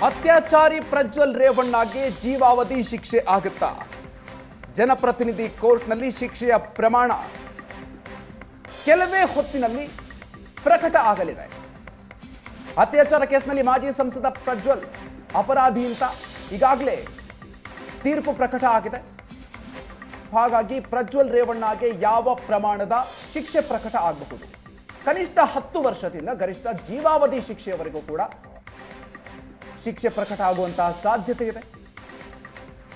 ಅತ್ಯಾಚಾರಿ ಪ್ರಜ್ವಲ್ ರೇವಣ್ಣಗೆ ಜೀವಾವಧಿ ಶಿಕ್ಷೆ ಆಗುತ್ತಾ? ಜನಪ್ರತಿನಿಧಿ ಕೋರ್ಟ್ನಲ್ಲಿ ಶಿಕ್ಷೆಯ ಪ್ರಮಾಣ ಕೆಲವೇ ಹೊತ್ತಿನಲ್ಲಿ ಪ್ರಕಟ ಆಗಲಿದೆ. ಅತ್ಯಾಚಾರ ಕೇಸ್ನಲ್ಲಿ ಮಾಜಿ ಸಂಸದ ಪ್ರಜ್ವಲ್ ಅಪರಾಧಿ ಅಂತ ಈಗಾಗಲೇ ತೀರ್ಪು ಪ್ರಕಟ ಆಗಿದೆ. ಹಾಗಾಗಿ ಪ್ರಜ್ವಲ್ ರೇವಣ್ಣಗೆ ಯಾವ ಪ್ರಮಾಣದ ಶಿಕ್ಷೆ ಪ್ರಕಟ ಆಗಬಹುದು? ಕನಿಷ್ಠ 10 ವರ್ಷದಿಂದ ಗರಿಷ್ಠ ಜೀವಾವಧಿ ಶಿಕ್ಷೆಯವರೆಗೂ ಕೂಡ ಶಿಕ್ಷೆ ಪ್ರಕಟ ಆಗುವಂತಹ ಸಾಧ್ಯತೆ ಇದೆ.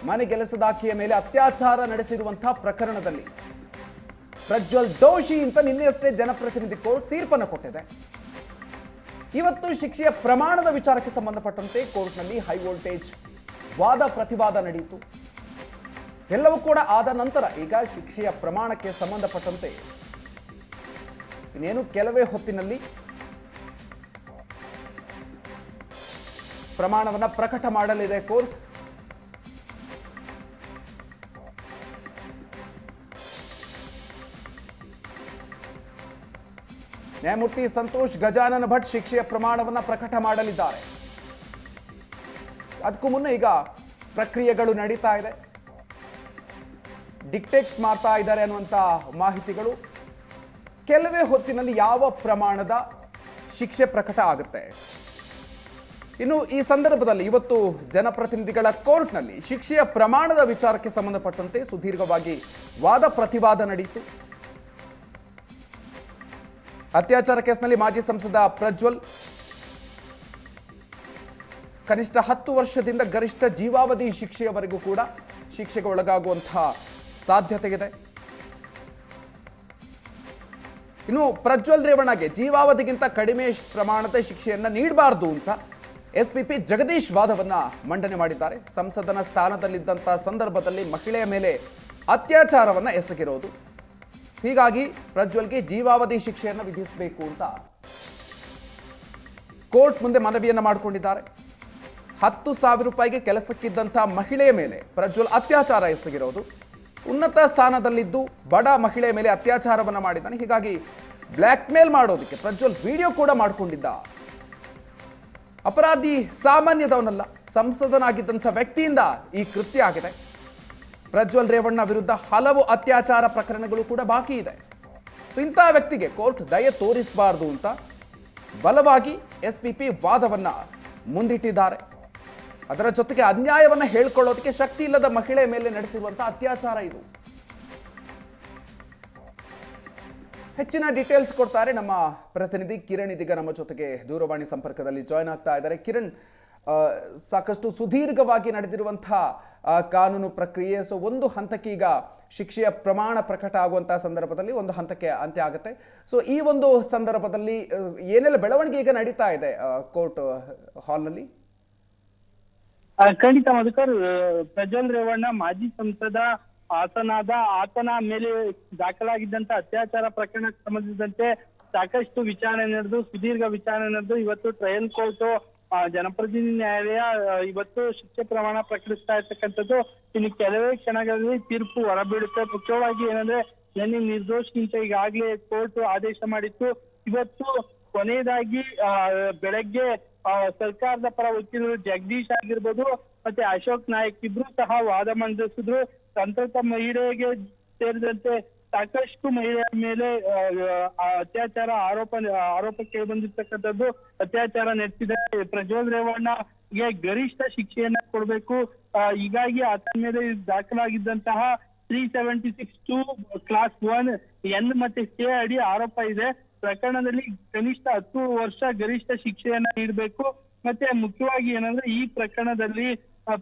ಮನೆಗೆಲಸದಾಕಿಯ ಮೇಲೆ ಅತ್ಯಾಚಾರ ನಡೆಸಿರುವಂತಹ ಪ್ರಕರಣದಲ್ಲಿ ಪ್ರಜ್ವಲ್ ದೋಷಿ ಅಂತ ನಿನ್ನೆಯಷ್ಟೇ ಜನಪ್ರತಿನಿಧಿ ಕೋರ್ಟ್ ತೀರ್ಪನ್ನು ಕೊಟ್ಟಿದೆ. ಇವತ್ತು ಶಿಕ್ಷೆಯ ಪ್ರಮಾಣದ ವಿಚಾರಕ್ಕೆ ಸಂಬಂಧಪಟ್ಟಂತೆ ಕೋರ್ಟ್ನಲ್ಲಿ ಹೈ ವೋಲ್ಟೇಜ್ ವಾದ ಪ್ರತಿವಾದ ನಡೆಯಿತು. ಎಲ್ಲವೂ ಕೂಡ ಆದ ನಂತರ ಈಗ ಶಿಕ್ಷೆಯ ಪ್ರಮಾಣಕ್ಕೆ ಸಂಬಂಧಪಟ್ಟಂತೆ ಇನ್ನೇನು ಕೆಲವೇ ಹೊತ್ತಿನಲ್ಲಿ ಪ್ರಮಾಣವನ್ನು ಪ್ರಕಟ ಮಾಡಲಿದೆ ಕೋರ್ಟ್. ನ್ಯಾಯಮೂರ್ತಿ ಸಂತೋಷ್ ಗಜಾನನ ಭಟ್ ಶಿಕ್ಷೆಯ ಪ್ರಮಾಣವನ್ನು ಪ್ರಕಟ ಮಾಡಲಿದ್ದಾರೆ. ಅದಕ್ಕೂ ಮುನ್ನ ಈಗ ಪ್ರಕ್ರಿಯೆಗಳು ನಡೀತಾ ಇದೆ. ಡಿಕ್ಟೇಟ್ ಮಾಡ್ತಾ ಇದ್ದಾರೆ ಅನ್ನುವಂಥ ಮಾಹಿತಿಗಳು. ಕೆಲವೇ ಹೊತ್ತಿನಲ್ಲಿ ಯಾವ ಪ್ರಮಾಣದ ಶಿಕ್ಷೆ ಪ್ರಕಟ ಆಗುತ್ತೆ? ಇನ್ನು ಈ ಸಂದರ್ಭದಲ್ಲಿ ಇವತ್ತು ಜನಪ್ರತಿನಿಧಿಗಳ ಕೋರ್ಟ್ನಲ್ಲಿ ಶಿಕ್ಷೆಯ ಪ್ರಮಾಣದ ವಿಚಾರಕ್ಕೆ ಸಂಬಂಧಪಟ್ಟಂತೆ ಸುದೀರ್ಘವಾಗಿ ವಾದ ಪ್ರತಿವಾದ ನಡೆಯಿತು. ಅತ್ಯಾಚಾರ ಕೇಸ್ನಲ್ಲಿ ಮಾಜಿ ಸಂಸದ ಪ್ರಜ್ವಲ್ ಕನಿಷ್ಠ 10 ವರ್ಷದಿಂದ ಗರಿಷ್ಠ ಜೀವಾವಧಿ ಶಿಕ್ಷೆಯವರೆಗೂ ಕೂಡ ಶಿಕ್ಷೆಗೆ ಒಳಗಾಗುವಂತಹ ಸಾಧ್ಯತೆ ಇದೆ. ಇನ್ನು ಪ್ರಜ್ವಲ್ ರೇವಣ್ಣಗೆ ಜೀವಾವಧಿಗಿಂತ ಕಡಿಮೆ ಪ್ರಮಾಣದ ಶಿಕ್ಷೆಯನ್ನ ನೀಡಬಾರದು ಅಂತ ಎಸ್ಪಿಪಿ ಜಗದೀಶ್ ವಾದವನ್ನ ಮಂಡನೆ ಮಾಡಿದ್ದಾರೆ. ಸಂಸದನ ಸ್ಥಾನದಲ್ಲಿದ್ದಂತಹ ಸಂದರ್ಭದಲ್ಲಿ ಮಹಿಳೆಯ ಮೇಲೆ ಅತ್ಯಾಚಾರವನ್ನ ಎಸಗಿರೋದು, ಹೀಗಾಗಿ ಪ್ರಜ್ವಲ್ಗೆ ಜೀವಾವಧಿ ಶಿಕ್ಷೆಯನ್ನು ವಿಧಿಸಬೇಕು ಅಂತ ಕೋರ್ಟ್ ಮುಂದೆ ಮನವಿಯನ್ನ ಮಾಡಿಕೊಂಡಿದ್ದಾರೆ. 10,000 ರೂಪಾಯಿಗೆ ಕೆಲಸಕ್ಕಿದ್ದಂತಹ ಮಹಿಳೆಯ ಮೇಲೆ ಪ್ರಜ್ವಲ್ ಅತ್ಯಾಚಾರ ಎಸಗಿರೋದು, ಉನ್ನತ ಸ್ಥಾನದಲ್ಲಿದ್ದು ಬಡ ಮಹಿಳೆಯ ಮೇಲೆ ಅತ್ಯಾಚಾರವನ್ನ ಮಾಡಿದ್ದಾನೆ. ಹೀಗಾಗಿ ಬ್ಲ್ಯಾಕ್ ಮೇಲ್ ಮಾಡೋದಕ್ಕೆ ಪ್ರಜ್ವಲ್ ವಿಡಿಯೋ ಕೂಡ ಮಾಡಿಕೊಂಡಿದ್ದ. ಅಪರಾಧಿ ಸಾಮಾನ್ಯದವನಲ್ಲ, ಸಂಸದನಾಗಿದ್ದಂಥ ವ್ಯಕ್ತಿಯಿಂದ ಈ ಕೃತ್ಯ ಆಗಿದೆ. ಪ್ರಜ್ವಲ್ ರೇವಣ್ಣ ವಿರುದ್ಧ ಹಲವು ಅತ್ಯಾಚಾರ ಪ್ರಕರಣಗಳು ಕೂಡ ಬಾಕಿ ಇದೆ. ಸೊ ಇಂಥ ವ್ಯಕ್ತಿಗೆ ಕೋರ್ಟ್ ದಯೆ ತೋರಿಸಬಾರದು ಅಂತ ಬಲವಾಗಿ ಎಸ್ಪಿಪಿ ವಾದವನ್ನ ಮುಂದಿಟ್ಟಿದ್ದಾರೆ. ಅದರ ಜೊತೆಗೆ ಅನ್ಯಾಯವನ್ನ ಹೇಳ್ಕೊಳ್ಳೋದಕ್ಕೆ ಶಕ್ತಿ ಇಲ್ಲದ ಮಹಿಳೆಯ ಮೇಲೆ ನಡೆಸಿರುವಂತಹ ಅತ್ಯಾಚಾರ ಇದು. ಹೆಚ್ಚಿನ ಡೀಟೇಲ್ಸ್ ಕೊಡ್ತಾರೆ ನಮ್ಮ ಪ್ರತಿನಿಧಿ ಕಿರಣ್. ಇದೀಗ ನಮ್ಮ ಜೊತೆಗೆ ದೂರವಾಣಿ ಸಂಪರ್ಕದಲ್ಲಿ ಜಾಯ್ನ್ ಆಗ್ತಾ ಇದ್ದಾರೆ. ಕಿರಣ್, ಸಾಕಷ್ಟು ಸುದೀರ್ಘವಾಗಿ ನಡೆದಿರುವಂತಹ ಕಾನೂನು ಪ್ರಕ್ರಿಯೆ. ಸೊ ಒಂದು ಹಂತಕ್ಕೆ ಈಗ ಶಿಕ್ಷೆಯ ಪ್ರಮಾಣ ಪ್ರಕಟ ಆಗುವಂತಹ ಸಂದರ್ಭದಲ್ಲಿ ಒಂದು ಹಂತಕ್ಕೆ ಅಂತ್ಯ ಆಗುತ್ತೆ. ಸೊ ಈ ಒಂದು ಸಂದರ್ಭದಲ್ಲಿ ಏನೆಲ್ಲ ಬೆಳವಣಿಗೆ ಈಗ ನಡೀತಾ ಇದೆ ಕೋರ್ಟ್ ಹಾಲ್ನಲ್ಲಿ? ಖಂಡಿತ ಮಧುಕರ್, ಪ್ರಜ್ವಲ್ ರೇವಣ್ಣ ಮಾಜಿ ಸಂಸದ ಆತನ ಮೇಲೆ ದಾಖಲಾಗಿದ್ದಂತ ಅತ್ಯಾಚಾರ ಪ್ರಕರಣಕ್ಕೆ ಸಂಬಂಧಿಸಿದಂತೆ ಸಾಕಷ್ಟು ವಿಚಾರಣೆ ನಡೆದು ಸುದೀರ್ಘ ವಿಚಾರಣೆ ನಡೆದು ಇವತ್ತು ಟ್ರಯಲ್ ಕೋರ್ಟ್ ಜನಪ್ರತಿನಿಧಿ ನ್ಯಾಯಾಲಯ ಇವತ್ತು ಶಿಕ್ಷೆ ಪ್ರಮಾಣ ಪ್ರಕಟಿಸ್ತಾ ಇರ್ತಕ್ಕಂಥದ್ದು. ಇನ್ನು ಕೆಲವೇ ಕ್ಷಣಗಳಲ್ಲಿ ತೀರ್ಪು ಹೊರಬೀಳುತ್ತೆ. ಮುಖ್ಯವಾಗಿ ಏನಂದ್ರೆ ನಿನ್ನೆ ನಿರ್ದೋಷಿ ಅಂತ ಈಗಾಗಲೇ ಕೋರ್ಟ್ ಆದೇಶ ಮಾಡಿತ್ತು. ಇವತ್ತು ಕೊನೆಯದಾಗಿ ಬೆಳಗ್ಗೆ ಸರ್ಕಾರದ ಪರ ವಕೀಲರು ಜಗದೀಶ್ ಆಗಿರ್ಬೋದು ಮತ್ತೆ ಅಶೋಕ್ ನಾಯಕ್ ಇಬ್ರು ಸಹ ವಾದ ಮಂಡಿಸಿದ್ರು. ಸಂತ್ರಸ್ತ ಮಹಿಳೆಗೆ ಸೇರಿದಂತೆ ಸಾಕಷ್ಟು ಮಹಿಳೆಯರ ಮೇಲೆ ಅತ್ಯಾಚಾರ ಆರೋಪ ಕೇಳಿ ಬಂದಿರ್ತಕ್ಕಂಥದ್ದು. ಅತ್ಯಾಚಾರ ನಡೆಸಿದ ಪ್ರಜ್ವಲ್ ರೇವಣ್ಣಗೆ ಗರಿಷ್ಠ ಶಿಕ್ಷೆಯನ್ನ ಕೊಡಬೇಕು. ಹೀಗಾಗಿ ಆತನ ಮೇಲೆ ದಾಖಲಾಗಿದ್ದಂತಹ 376(2) ಕ್ಲಾಸ್ 1 N ಮತ್ತೆ K ಅಡಿ ಆರೋಪ ಇದೆ. ಪ್ರಕರಣದಲ್ಲಿ ಕನಿಷ್ಠ 10 ವರ್ಷ ಗರಿಷ್ಠ ಶಿಕ್ಷೆಯನ್ನ ನೀಡಬೇಕು. ಮತ್ತೆ ಮುಖ್ಯವಾಗಿ ಏನಂದ್ರೆ ಈ ಪ್ರಕರಣದಲ್ಲಿ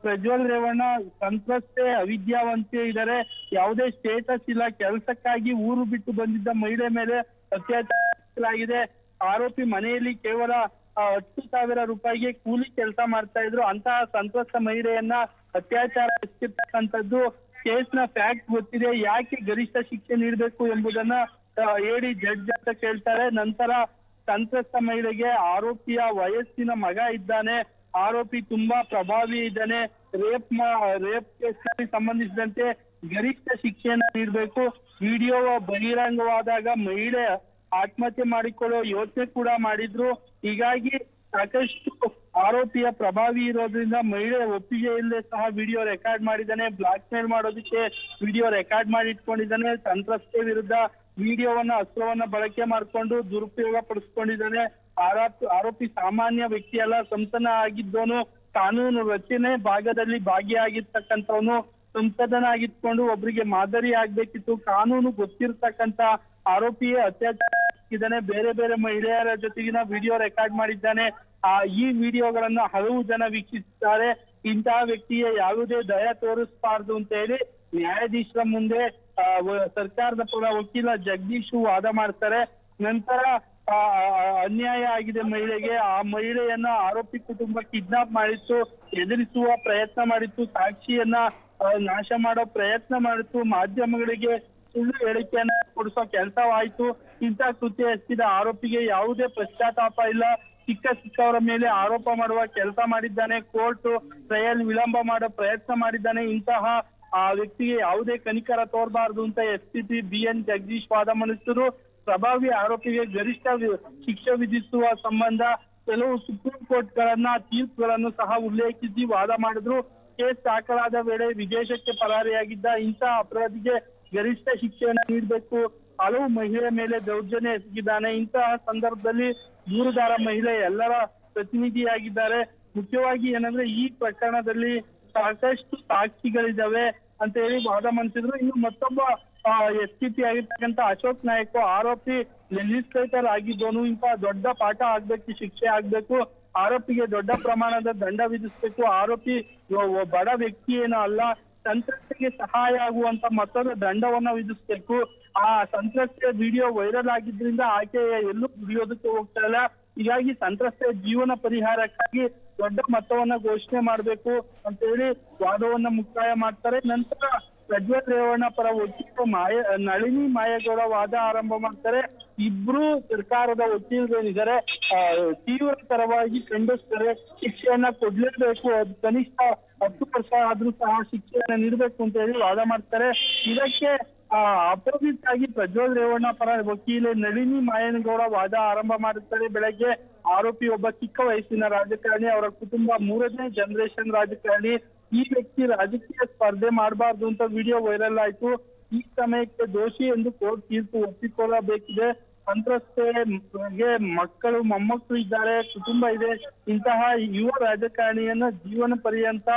ಪ್ರಜ್ವಲ್ ರೇವಣ್ಣ ಸಂತ್ರಸ್ತೆ, ಅವಿದ್ಯಾವಂತೆ ಇದ್ದಾರೆ, ಯಾವುದೇ ಸ್ಟೇಟಸ್ ಇಲ್ಲ, ಕೆಲಸಕ್ಕಾಗಿ ಊರು ಬಿಟ್ಟು ಬಂದಿದ್ದ ಮಹಿಳೆ ಮೇಲೆ ಅತ್ಯಾಚಾರ. ಆರೋಪಿ ಮನೆಯಲ್ಲಿ ಕೇವಲ 10,000 ರೂಪಾಯಿಗೆ ಕೂಲಿ ಕೆಲಸ ಮಾಡ್ತಾ ಇದ್ರು. ಅಂತಹ ಸಂತ್ರಸ್ತ ಮಹಿಳೆಯನ್ನ ಅತ್ಯಾಚಾರ ಎಸಗಿರ್ತಕ್ಕಂಥದ್ದು ಕೇಸ್ನ ಫ್ಯಾಕ್ಟ್ ಗೊತ್ತಿದೆ. ಯಾಕೆ ಗರಿಷ್ಠ ಶಿಕ್ಷೆ ನೀಡಬೇಕು ಎಂಬುದನ್ನ ಹೇಳಿ ಜಡ್ಜ್ ಅಂತ ಕೇಳ್ತಾರೆ. ನಂತರ ಸಂತ್ರಸ್ತ ಮಹಿಳೆಗೆ ಆರೋಪಿಯ ವಯಸ್ಸಿನ ಮಗ ಇದ್ದಾನೆ, ಆರೋಪಿ ತುಂಬಾ ಪ್ರಭಾವಿ ಇದ್ದಾನೆ, ರೇಪ್ ಕೇಸ್ಗೆ ಸಂಬಂಧಿಸಿದಂತೆ ಗರಿಷ್ಠ ಶಿಕ್ಷೆಯನ್ನ ನೀಡಬೇಕು. ವಿಡಿಯೋ ಬಹಿರಂಗವಾದಾಗ ಮಹಿಳೆ ಆತ್ಮಹತ್ಯೆ ಮಾಡಿಕೊಳ್ಳೋ ಯೋಚನೆ ಕೂಡ ಮಾಡಿದ್ರು. ಹೀಗಾಗಿ ಸಾಕಷ್ಟು ಆರೋಪಿಯ ಪ್ರಭಾವಿ ಇರೋದ್ರಿಂದ ಮಹಿಳೆ ಒಪ್ಪಿಗೆ ಇಲ್ಲದೆ ಸಹ ವಿಡಿಯೋ ರೆಕಾರ್ಡ್ ಮಾಡಿದ್ದಾನೆ. ಬ್ಲಾಕ್ ಮೇಲ್ ಮಾಡೋದಕ್ಕೆ ವಿಡಿಯೋ ರೆಕಾರ್ಡ್ ಮಾಡಿ ಇಟ್ಕೊಂಡಿದ್ದಾನೆ. ಸಂತ್ರಸ್ತೆ ವಿರುದ್ಧ ಅಸ್ತ್ರವನ್ನ ಬಳಕೆ ಮಾಡಿಕೊಂಡು ದುರುಪಯೋಗ ಪಡಿಸ್ಕೊಂಡಿದ್ದಾನೆ. ಆರೋಪಿ ಸಾಮಾನ್ಯ ವ್ಯಕ್ತಿ ಅಲ್ಲ, ಸಂಸನ ಆಗಿದ್ದವನು, ಕಾನೂನು ರಚನೆ ಭಾಗದಲ್ಲಿ ಭಾಗಿಯಾಗಿರ್ತಕ್ಕಂಥವನು, ಸಂಸದನಾಗಿದ್ಕೊಂಡು ಒಬ್ರಿಗೆ ಮಾದರಿ ಆಗ್ಬೇಕಿತ್ತು. ಕಾನೂನು ಗೊತ್ತಿರ್ತಕ್ಕಂಥ ಆರೋಪಿಯೇ ಅತ್ಯಾಚಾರ ಇದ್ದಾನೆ. ಬೇರೆ ಬೇರೆ ಮಹಿಳೆಯರ ಜೊತೆಗಿನ ವಿಡಿಯೋ ರೆಕಾರ್ಡ್ ಮಾಡಿದ್ದಾನೆ. ಈ ವಿಡಿಯೋಗಳನ್ನ ಹಲವು ಜನ ವೀಕ್ಷಿಸಿದ್ದಾರೆ. ಇಂತಹ ವ್ಯಕ್ತಿಗೆ ಯಾವುದೇ ದಯ ತೋರಿಸಬಾರ್ದು ಅಂತ ಹೇಳಿ ನ್ಯಾಯಾಧೀಶರ ಮುಂದೆ ಸರ್ಕಾರದ ಪರ ವಕೀಲ ಜಗದೀಶ್ ವಾದ ಮಾಡ್ತಾರೆ. ನಂತರ ಅನ್ಯಾಯ ಆಗಿದೆ ಮಹಿಳೆಗೆ. ಆ ಮಹಿಳೆಯನ್ನ ಆರೋಪಿ ಕುಟುಂಬ ಕಿಡ್ನಾಪ್ ಮಾಡಿತ್ತು, ಎದುರಿಸುವ ಪ್ರಯತ್ನ ಮಾಡಿತ್ತು, ಸಾಕ್ಷಿಯನ್ನ ನಾಶ ಮಾಡೋ ಪ್ರಯತ್ನ ಮಾಡಿತ್ತು, ಮಾಧ್ಯಮಗಳಿಗೆ ಸುಳ್ಳು ಹೇಳಿಕೆಯನ್ನ ಕೊಡಿಸೋ ಕೆಲಸವಾಯ್ತು. ಇಂಥ ಕೃತ್ಯ ಎಸಗಿದ ಆರೋಪಿಗೆ ಯಾವುದೇ ಪಶ್ಚಾತ್ತಾಪ ಇಲ್ಲ. ಸಿಕ್ಕವರ ಮೇಲೆ ಆರೋಪ ಮಾಡುವ ಕೆಲಸ ಮಾಡಿದ್ದಾನೆ. ಕೋರ್ಟ್ ಟ್ರಯಲ್ ವಿಳಂಬ ಮಾಡೋ ಪ್ರಯತ್ನ ಮಾಡಿದ್ದಾನೆ. ಇಂತಹ ವ್ಯಕ್ತಿಗೆ ಯಾವುದೇ ಕನಿಕರ ತೋರಬಾರದು ಅಂತ SPP BN ಜಗದೀಶ್ ವಾದ ಮಂಡಿಸಿದ್ರು. ಪ್ರಭಾವಿ ಆರೋಪಿಗೆ ಗರಿಷ್ಠ ಶಿಕ್ಷೆ ವಿಧಿಸುವ ಸಂಬಂಧ ಕೆಲವು ಸುಪ್ರೀಂ ಕೋರ್ಟ್ ತೀರ್ಪುಗಳನ್ನು ಸಹ ಉಲ್ಲೇಖಿಸಿ ವಾದ ಮಾಡಿದ್ರು. ಕೇಸ್ ದಾಖಲಾದ ವೇಳೆ ವಿದೇಶಕ್ಕೆ ಪರಾರಿಯಾಗಿದ್ದ ಇಂತಹ ಅಪರಾಧಿಗೆ ಗರಿಷ್ಠ ಶಿಕ್ಷೆಯನ್ನು ನೀಡಬೇಕು. ಹಲವು ಮಹಿಳೆ ಮೇಲೆ ದೌರ್ಜನ್ಯ ಎಸಗಿದ್ದಾನೆ. ಇಂತಹ ಸಂದರ್ಭದಲ್ಲಿ ದೂರುದಾರ ಮಹಿಳೆ ಎಲ್ಲರ ಪ್ರತಿನಿಧಿಯಾಗಿದ್ದಾರೆ. ಮುಖ್ಯವಾಗಿ ಏನಂದ್ರೆ ಈ ಪ್ರಕರಣದಲ್ಲಿ ಸಾಕಷ್ಟು ಸಾಕ್ಷಿಗಳಿದಾವೆ ಅಂತ ಹೇಳಿ ವಾದ ಮಂಡಿಸಿದ್ರು. ಇನ್ನು ಮತ್ತೊಬ್ಬ SPP ಆಗಿರ್ತಕ್ಕಂಥ ಅಶೋಕ್ ನಾಯಕ್ ಆರೋಪಿ ಲೆಜಿಸ್ಲೇಟರ್ ಆಗಿದ್ದವನು. ಇಂತಹ ದೊಡ್ಡ ಪಾಠ ಆಗ್ಬೇಕು, ಶಿಕ್ಷೆ ಆಗ್ಬೇಕು, ಆರೋಪಿಗೆ ದೊಡ್ಡ ಪ್ರಮಾಣದ ದಂಡ ವಿಧಿಸ್ಬೇಕು. ಆರೋಪಿ ಬಡ ವ್ಯಕ್ತಿ ಏನೋ ಅಲ್ಲ, ಸಂತ್ರಸ್ತೆಗೆ ಸಹಾಯ ಆಗುವಂತ ಮತ್ತೊಂದು ದಂಡವನ್ನ ವಿಧಿಸ್ಬೇಕು. ಆ ಸಂತ್ರಸ್ತೆ ವಿಡಿಯೋ ವೈರಲ್ ಆಗಿದ್ರಿಂದ ಆಕೆ ಎಲ್ಲೂ ದುಡಿಯೋದಕ್ಕೆ ಹೋಗ್ತಾ ಇಲ್ಲ. ಹೀಗಾಗಿ ಸಂತ್ರಸ್ತೆ ಜೀವನ ಪರಿಹಾರಕ್ಕಾಗಿ ದೊಡ್ಡ ಮೊತ್ತವನ್ನ ಘೋಷಣೆ ಮಾಡ್ಬೇಕು ಅಂತ ಹೇಳಿ ವಾದವನ್ನ ಮುಕ್ತಾಯ ಮಾಡ್ತಾರೆ. ನಂತರ ಪ್ರಜ್ವಲ್ ರೇವಣ್ಣ ಪರ ವಕೀಲರು ನಳಿನಿ ಮಾಯೇಗೌಡ ವಾದ ಆರಂಭ ಮಾಡ್ತಾರೆ. ಇಬ್ರು ಸರ್ಕಾರದ ವಕೀಲರೇನಿದ್ದಾರೆ ತೀವ್ರತರವಾಗಿ ಖಂಡಿಸ್ತಾರೆ. ಶಿಕ್ಷೆಯನ್ನ ಕೊಡ್ಲೇಬೇಕು, ಅದು ಕನಿಷ್ಠ 10 ವರ್ಷ ಆದ್ರೂ ಸಹ ಶಿಕ್ಷೆಯನ್ನ ನೀಡಬೇಕು ಅಂತ ಹೇಳಿ ವಾದ ಮಾಡ್ತಾರೆ. ಇದಕ್ಕೆ ಅಪೋಸಿಟ್ ಆಗಿ ಪ್ರಜ್ವಲ್ ರೇವಣ್ಣ ಪರ ವಕೀಲೆ ನಳಿನಿ ಮಾಯೇಗೌಡ ವಾದ ಆರಂಭ ಮಾಡುತ್ತಾರೆ. ಬೆಳಗ್ಗೆ ಆರೋಪಿ ಒಬ್ಬ ಚಿಕ್ಕ ವಯಸ್ಸಿನ ರಾಜಕಾರಣಿ, ಅವರ ಕುಟುಂಬ 3ನೇ ಜನರೇಷನ್ ರಾಜಕಾರಣಿ. ಈ ವ್ಯಕ್ತಿ ರಾಜಕೀಯ ಸ್ಪರ್ಧೆ ಮಾಡಬಾರ್ದು ಅಂತ ವಿಡಿಯೋ ವೈರಲ್ ಆಯ್ತು. ಈ ಸಮಯಕ್ಕೆ ದೋಷಿ ಎಂದು ಕೋರ್ಟ್ ತೀರ್ಪು ಒಪ್ಪಿಕೊಳ್ಳಬೇಕಿದೆ. ಸಂತ್ರಸ್ತೆಗೆ ಮಕ್ಕಳು ಮೊಮ್ಮಕ್ಕಳು ಇದ್ದಾರೆ, ಕುಟುಂಬ ಇದೆ. ಇಂತಹ ಯುವ ರಾಜಕಾರಣಿಯನ್ನ ಜೀವನ ಪರ್ಯಂತ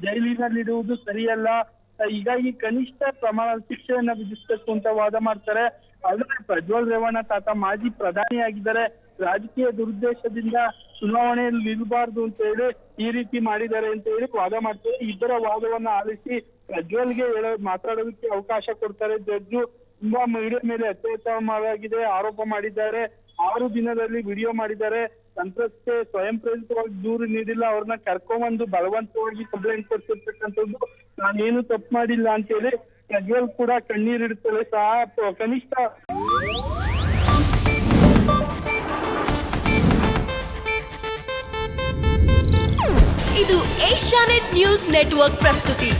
ಜೈಲಿನಲ್ಲಿಡುವುದು ಸರಿಯಲ್ಲ. ಹೀಗಾಗಿ ಕನಿಷ್ಠ ಪ್ರಮಾಣದ ಶಿಕ್ಷೆಯನ್ನ ವಿಧಿಸಬೇಕು ಅಂತ ವಾದ ಮಾಡ್ತಾರೆ. ಆದರೆ ಪ್ರಜ್ವಲ್ ರೇವಣ್ಣ ತಾತ ಮಾಜಿ ಪ್ರಧಾನಿಯಾಗಿದ್ದಾರೆ, ರಾಜಕೀಯ ದುರುದ್ದೇಶದಿಂದ ಚುನಾವಣೆಯಲ್ಲಿ ನಿಲ್ಲಬಾರ್ದು ಅಂತ ಹೇಳಿ ಈ ರೀತಿ ಮಾಡಿದ್ದಾರೆ ಅಂತ ಹೇಳಿ ವಾದ ಮಾಡ್ತಾರೆ. ಇಬ್ಬರ ವಾದವನ್ನ ಆಲಿಸಿ ಪ್ರಜ್ವಲ್ಗೆ ಮಾತಾಡೋದಕ್ಕೆ ಅವಕಾಶ ಕೊಡ್ತಾರೆ ಜಡ್ಜು. ತುಂಬಾ ಮಹಿಳೆ ಮೇಲೆ ಅತ್ಯಾಚಾರವಾಗಿದೆ ಆರೋಪ ಮಾಡಿದ್ದಾರೆ. 6 ದಿನದಲ್ಲಿ ವಿಡಿಯೋ ಮಾಡಿದ್ದಾರೆ. ಸಂತ್ರಸ್ತೆ ಸ್ವಯಂ ಪ್ರೇರಿತವಾಗಿ ದೂರು ನೀಡಿಲ್ಲ, ಅವ್ರನ್ನ ಕರ್ಕೊಂಡ್ಬಂದು ಬಲವಂತವಾಗಿ ಕಂಪ್ಲೇಂಟ್ ಕೊಡ್ತಿರ್ತಕ್ಕಂಥದ್ದು. ನಾನೇನು ತಪ್ಪು ಮಾಡಿಲ್ಲ ಅಂತ ಹೇಳಿ ಪ್ರಜ್ವಲ್ ಕೂಡ ಕಣ್ಣೀರಿಡ್ತಾರೆ. ಕನಿಷ್ಠ ಇದು ಏಷ್ಯಾನೆಟ್ ನ್ಯೂಸ್ ನೆಟ್ವರ್ಕ್ ಪ್ರಸ್ತುತಿ.